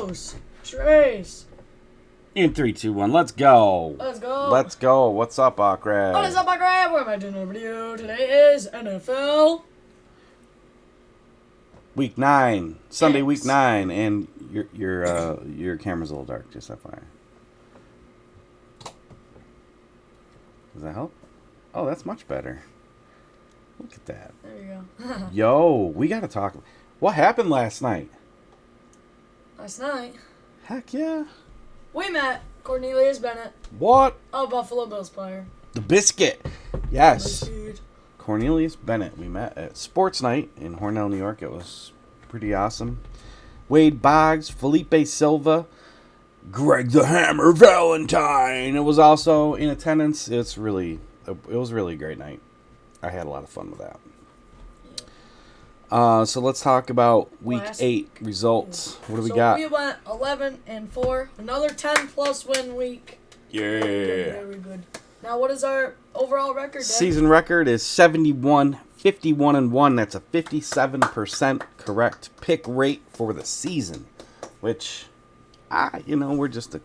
Ghost. Trace. In 3, 2, 1, let's go. Let's go. Let's go. What's up, Akre? What is up, Akre? What am I doing over video? Today is NFL. Week 9. Sunday, Picks. week 9. And your camera's a little dark, just FYI. Does that help? Oh, that's much better. Look at that. There you go. Yo, we got to talk. What happened last night? Last night, Heck yeah. we met Cornelius Bennett, What? a Buffalo Bills player. The Biscuit. Yes. Dude. Cornelius Bennett. We met at Sports Night in Hornell, New York. It was pretty awesome. Wade Boggs, Felipe Silva, Greg the Hammer Valentine. It was also in attendance. It was really a great night. I had a lot of fun with that. So let's talk about Week 8 results. What do we got? We went 11-4. Another 10-plus win week. Yeah. Very good. Now, what is our overall record, Dad? Season record is 71, 51-1. That's a 57% correct pick rate for the season. Which, we're just a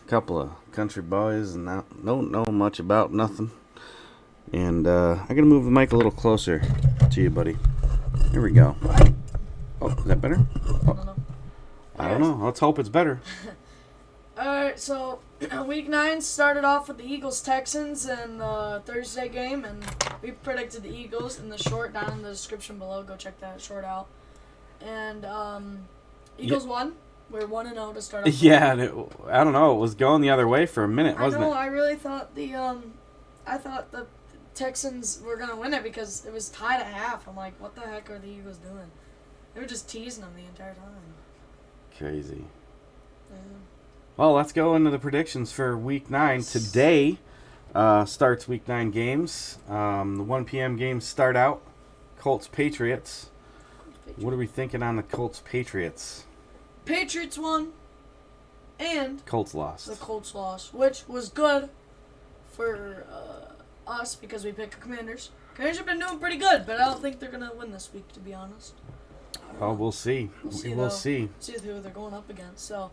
couple of country boys and don't know much about nothing. And I'm going to move the mic a little closer to you, buddy. Here we go. Oh, is that better? Oh, I don't know. Let's hope it's better. Alright, so Week 9 started off with the Eagles-Texans in the Thursday game, and we predicted the Eagles in the short down in the description below. Go check that short out. And Eagles won. We're 1-0 to start off. Yeah, I don't know. It was going the other way for a minute, wasn't it? I really thought the Texans were going to win it because it was tied at half. I'm like, what the heck are the Eagles doing? They were just teasing them the entire time. Crazy. Yeah. Well, let's go into the predictions for Week 9. Today starts Week 9 games. The 1 p.m. games start out. Colts-Patriots. What are we thinking on the Colts-Patriots? Patriots won, and Colts lost. the Colts lost, which was good for us because we picked the Commanders. Commanders have been doing pretty good, but I don't think they're going to win this week, to be honest. Oh, we'll see. We'll see. See who they're going up against. So,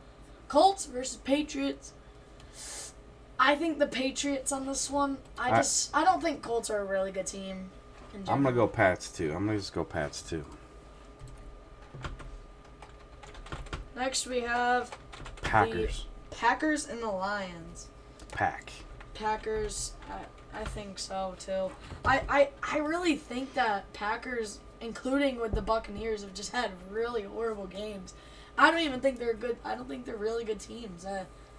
Colts versus Patriots. I think the Patriots on this one. I don't think Colts are a really good team. I'm going to go Pats, too. I'm going to just go Pats, too. Next, we have Packers. the Packers and the Lions. Packers. I think so, too. I really think that Packers, including with the Buccaneers, have just had really horrible games. I don't even think they're good. I don't think they're really good teams,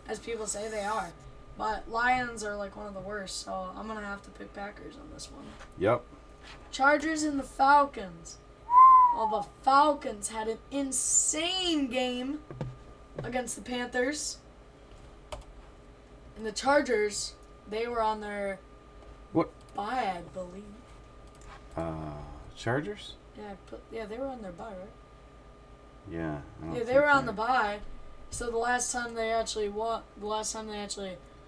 as people say they are. But Lions are like one of the worst, so I'm going to have to pick Packers on this one. Yep. Chargers and the Falcons. Well, the Falcons had an insane game against the Panthers. And the Chargers, they were on their bye, I believe. Chargers? Yeah, they were on their bye, right? Yeah. They were on the bye. So the last time they actually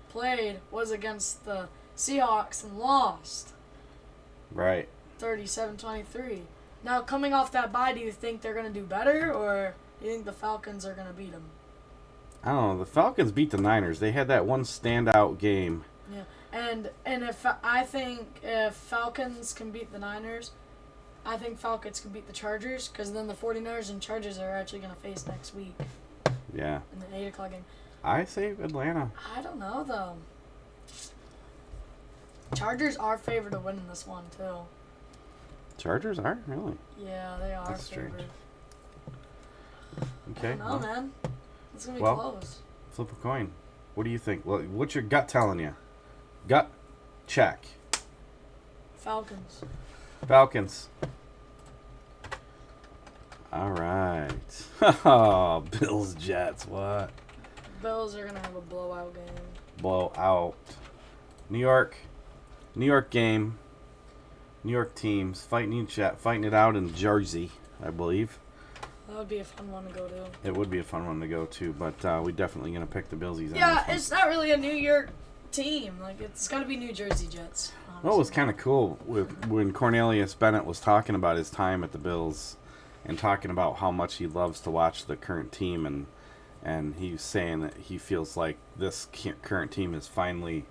played was against the Seahawks and lost. Right. 37-23. Now, coming off that bye, do you think they're going to do better, or do you think the Falcons are going to beat them? I don't know. The Falcons beat the Niners. They had that one standout game. Yeah, and if Falcons can beat the Niners, I think Falcons can beat the Chargers, because then the 49ers and Chargers are actually going to face next week. Yeah. In the 8 o'clock game. I say Atlanta. I don't know, though. Chargers are favored to win in this one, too. Chargers are? Really? Yeah, they are That's strange. favored. Okay. I don't know, man. It's going to be close. Flip a coin. What do you think? What's your gut telling you? Gut check. Falcons. All right. Oh, Bills, Jets, what? Bills are going to have a blowout game. Blowout. New York game. New York teams fighting it out in Jersey, I believe. That would be a fun one to go to. It would be a fun one to go to, but we're definitely going to pick the Billsies. Yeah, it's not really a New York team. Like, it's got to be New Jersey Jets. Honestly. Well, it was kind of cool when Cornelius Bennett was talking about his time at the Bills and talking about how much he loves to watch the current team and and he was saying that he feels like this current team is finally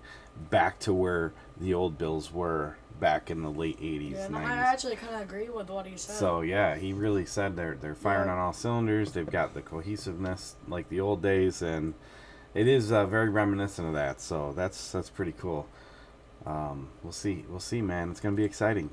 back to where the old Bills were back in the late 80s, Yeah, 90s. I actually kind of agree with what he said. So, yeah, he really said they're firing on all cylinders. They've got the cohesiveness like the old days, and it is very reminiscent of that. So that's pretty cool. We'll see, man. It's going to be exciting.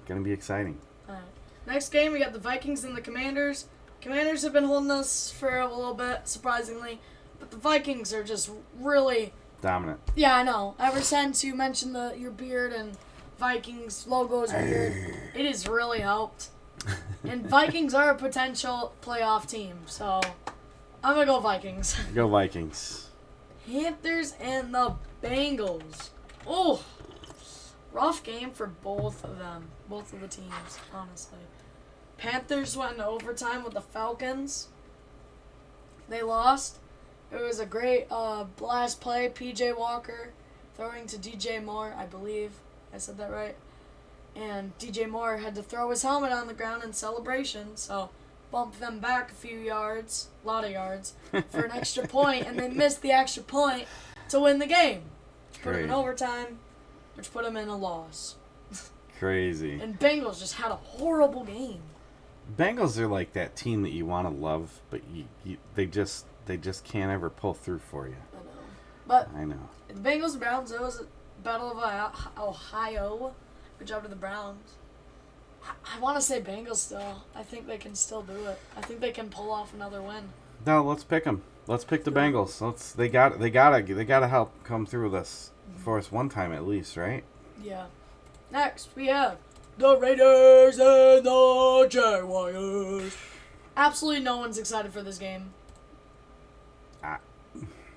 All right. Next game, we got the Vikings and the Commanders. Commanders have been holding us for a little bit, surprisingly. But the Vikings are just really... dominant. Yeah, I know. Ever since you mentioned your beard and Vikings logo is weird, it has really helped. And Vikings are a potential playoff team, so I'm going to go Vikings. Go Vikings. Panthers and the Bengals. Oh, rough game for both of them. Both of the teams, honestly. Panthers went into overtime with the Falcons. They lost. It was a great last play. P.J. Walker throwing to D.J. Moore, I believe. I said that right. And D.J. Moore had to throw his helmet on the ground in celebration, so bumped them back a few yards, a lot of yards, for an extra point, and they missed the extra point to win the game. Which put them in overtime, which put them in a loss. Crazy. And Bengals just had a horrible game. Bengals are like that team that you want to love, but they just can't ever pull through for you. I know. But I know. The Bengals and Browns, it was a Battle of Ohio. Good job to the Browns. I want to say Bengals still. I think they can still do it. I think they can pull off another win. No, let's pick them. Let's pick the Bengals. They gotta help come through this for us one time at least, right? Yeah. Next we have the Raiders and the Jaguars. Absolutely no one's excited for this game.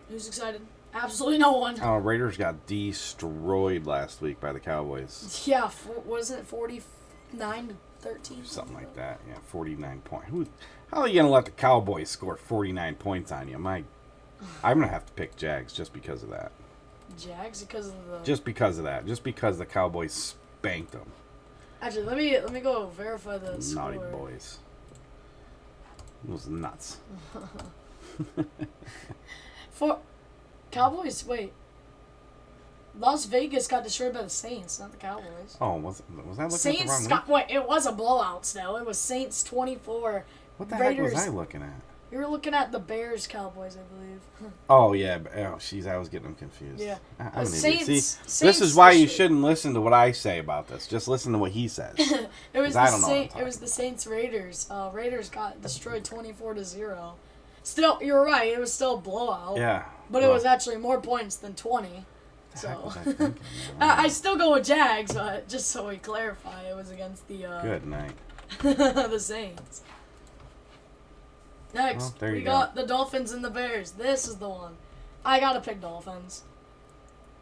Who's excited? Absolutely no one. Oh, Raiders got destroyed last week by the Cowboys. Yeah, wasn't it 49-13? Something like that. Yeah, 49 points. How are you gonna let the Cowboys score 49 points on you? I'm gonna have to pick Jags just because of that. Jags because of the. Just because of that. Just because the Cowboys spanked them. Actually, let me go verify the score. Naughty boys. It was nuts. For Cowboys, wait. Las Vegas got destroyed by the Saints, not the Cowboys. Oh, was I looking at the Saints wrong wait, it was a blowout still. It was Saints 24. What the Raiders, heck was I looking at? You were looking at the Bears Cowboys, I believe. Oh, yeah. Oh, jeez, I was getting them confused. Yeah. I'm an Saints, idiot. See, Saints this is why you shouldn't listen to what I say about this. Just listen to what he says. It was the about. Saints Raiders. Raiders got destroyed 24-0. Still, you're right. It was still a blowout. Yeah. But it was actually more points than 20. So I still go with Jags, but just so we clarify, it was against the good night. the Saints. Next, we got the Dolphins and the Bears. This is the one. I gotta pick Dolphins.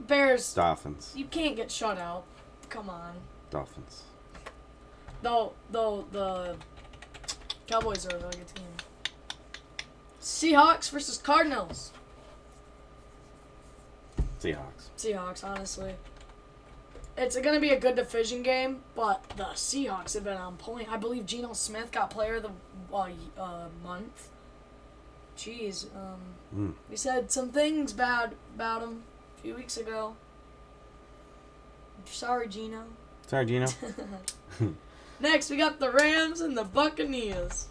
Bears. Dolphins. You can't get shut out. Come on. Dolphins. Though the Cowboys are a really good team. Seahawks versus Cardinals. Seahawks, honestly. It's going to be a good division game, but the Seahawks have been on point. I believe Geno Smith got player of the month. Jeez. We said some things bad about him a few weeks ago. Sorry, Geno. Next, we got the Rams and the Buccaneers.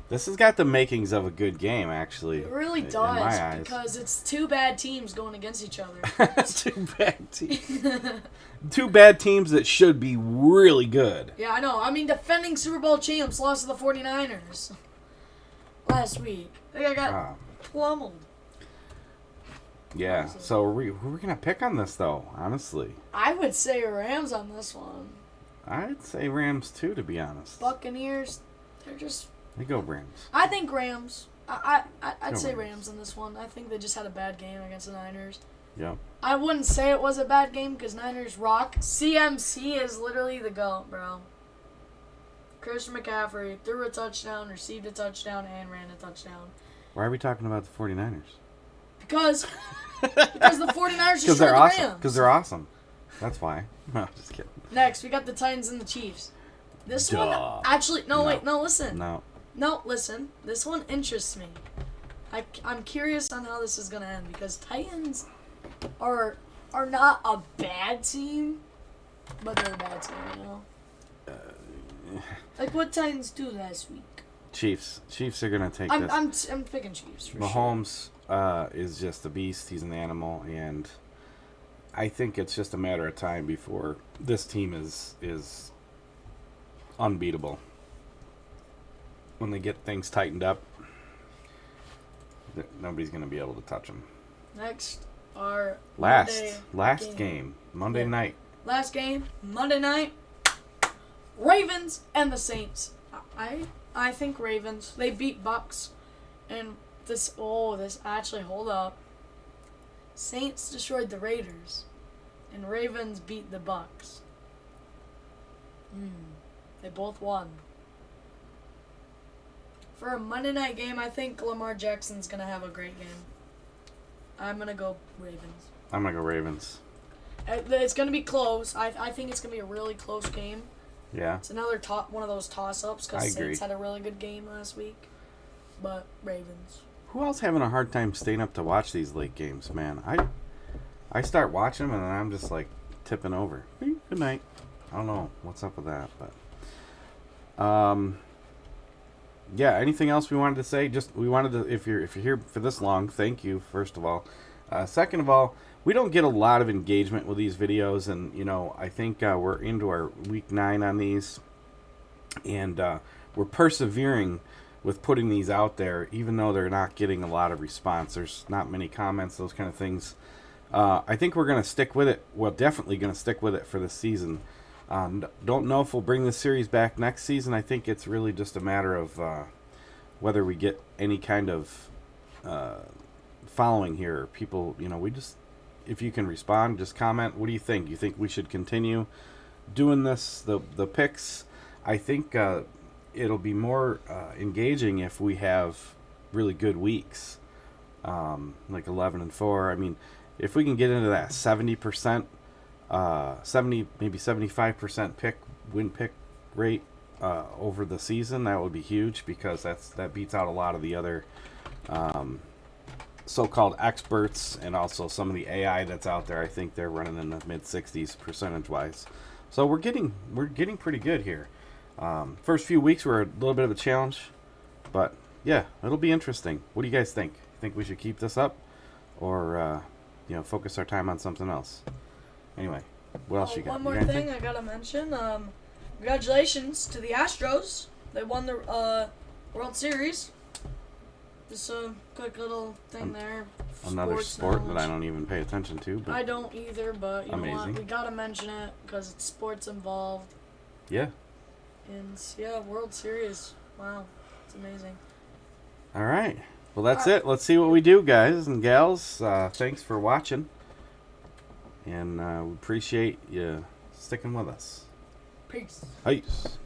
This has got the makings of a good game, actually. It really does, because it's two bad teams going against each other. Two bad teams. Two bad teams that should be really good. Yeah, I know. I mean, defending Super Bowl champs lost to the 49ers last week. They got plummeled. Yeah, honestly. so who are we going to pick on this, though, honestly? I would say Rams on this one. I'd say Rams, too, to be honest. Buccaneers, they're just... They go Rams. I think Rams. I'd say Rams on this one. I think they just had a bad game against the Niners. Yep. I wouldn't say it was a bad game because Niners rock. CMC is literally the GOAT, bro. Christian McCaffrey threw a touchdown, received a touchdown, and ran a touchdown. Why are we talking about the 49ers? Because the 49ers destroyed the awesome. Rams. Because they're awesome. That's why. No, just kidding. Next, we got the Titans and the Chiefs. This one, actually, no, listen. No, listen. This one interests me. I'm curious on how this is gonna end because Titans are not a bad team, but they're a bad team, you know. Like what Titans do last week. Chiefs are gonna take this. I'm picking Chiefs for Mahomes is just a beast. He's an animal, and I think it's just a matter of time before this team is unbeatable. When they get things tightened up, nobody's gonna be able to touch them. Next, our last game, Monday night. Last game, Monday night. Ravens and the Saints. I think Ravens. They beat Bucks, and hold up. Saints destroyed the Raiders, and Ravens beat the Bucks. They both won. For a Monday night game, I think Lamar Jackson's gonna have a great game. I'm gonna go Ravens. I'm gonna go Ravens. It's gonna be close. I think it's gonna be a really close game. Yeah. It's another one of those toss-ups because agree. Saints had a really good game last week. But Ravens. Who else having a hard time staying up to watch these late games, man? I start watching them and I'm just like tipping over. Good night. I don't know what's up with that, but yeah. Anything else we wanted to say? We wanted to, if you're here for this long, thank you first of all. Second of all, we don't get a lot of engagement with these videos, and I think we're into our week 9 on these, and we're persevering with putting these out there, even though they're not getting a lot of response. There's not many comments, those kind of things. I think we're going to stick with it. Well, definitely going to stick with it for this season. Don't know if we'll bring this series back next season. I think it's really just a matter of whether we get any kind of following here. People, if you can respond, just comment. What do you think? You think we should continue doing this, the picks? I think it'll be more engaging if we have really good weeks, like 11-4. I mean, if we can get into that 70%, 70 maybe 75% win pick rate over the season, that would be huge because that beats out a lot of the other so-called experts and also some of the AI that's out there. I think they're running in the mid-60s percentage-wise. So we're getting pretty good here. First few weeks were a little bit of a challenge, but yeah, it'll be interesting. What do you guys think? Think we should keep this up, or focus our time on something else? Anyway, what else you got? One more thing I gotta mention. Congratulations to the Astros. They won the World Series. Just a quick little thing there. Another sport that I don't even pay attention to. But I don't either, but you know what? amazing. We gotta mention it because it's sports involved. Yeah. And yeah, World Series. Wow, it's amazing. All right. Well, that's it. Let's see what we do, guys and gals. Thanks for watching, and we appreciate you sticking with us. Peace. Peace.